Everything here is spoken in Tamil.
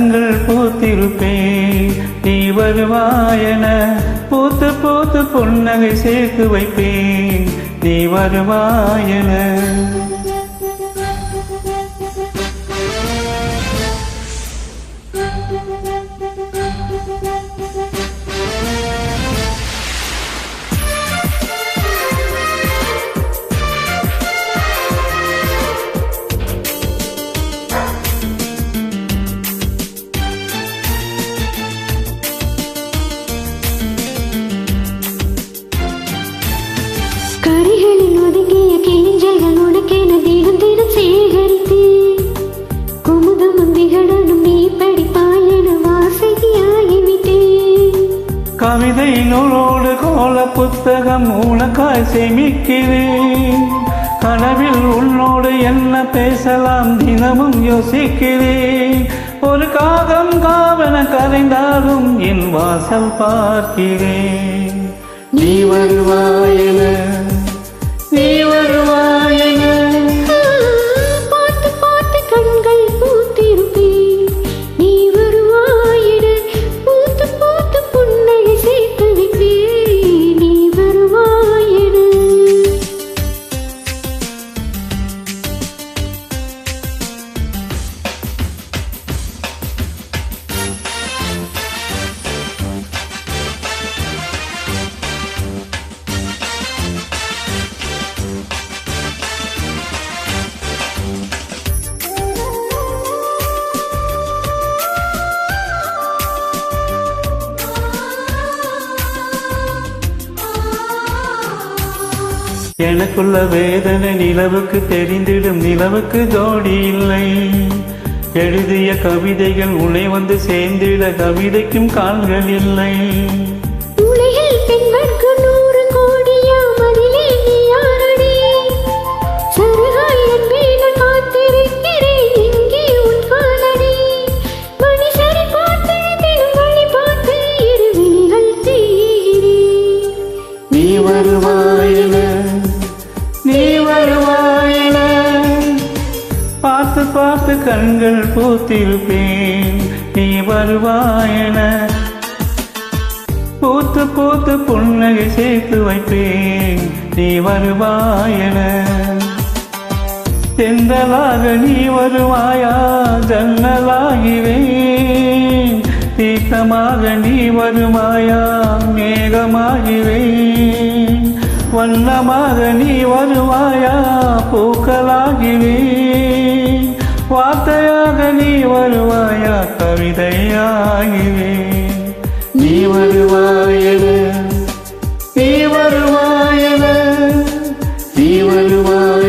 கண்கள் பூத்திருப்பேன் நீ வருவாயென பூத்து பூத்து புன்னகை சேர்த்து வைப்பேன் நீ வருவாயென கரைகளில் ஒதுங்கிய கிளிஞ்சல்கள் உனக்கென தினம் தினம் சேகரித்து குமுதமும் திகழனும் நீ படிப்பாயென வாசகியாகிவிட்டேன். கவிதை நூலோடு கோல புத்தகம் உனக்காய் சேமிக்கிறேன் கனவில் உன்னோடு என்ன பேசலாம் தினமும் யோசிக்கிறேன் ஒரு காகம் காவன கரைந்தாலும் என் வாசல் பார்க்கிறேன் நீ வருவாயென நீ வருவாயென பார்த்து பார்த்து கண்கள் பூத்திருப்பேன் நீ வருவாயென பூத்து பூத்து புன்னகை சேர்த்து வைப்பேன் நீ வருவாயென. எனக்குள்ள வேதனை நிலவுக்கு தெரிந்திடும் நிலவுக்கு ஜோடி இல்லை எழுதிய கவிதைகள் உன்னை வந்து சேர்ந்திட கவிதைக்கும் கால்கள் இல்லை உலகில் பெண்களுக்கு 100 கோடியாம் அதிலே நீ யாரடி சருகாய் அன்பேன காத்திருக்கிறேன் எங்கே உன் காலடி மனுஷரை பார்த்து தினம் வழி பார்த்து இரு விழிகள் தீகிறேன் நீ வருவாயென நீ வருவாயென பார்த்து பார்த்து கண்கள் பூத்திருப்பேன் நீ வருவாயென பூத்து பூத்து புன்னகை சேர்த்து வைப்பேன் நீ வருவாயென தென்றலாக நீ வருவாயா ஜன்னலாகிறேன் தீர்த்தமாக நீ வருவாயா மேகமாகிறேன் வண்ணமாக நீ வருவாயா பூக்களாகிறேன் வார்த்தையாக நீ வருவாயா கவிதையாகிறேன் நீ வருவாயென நீ வருவாயென நீ வருவாய்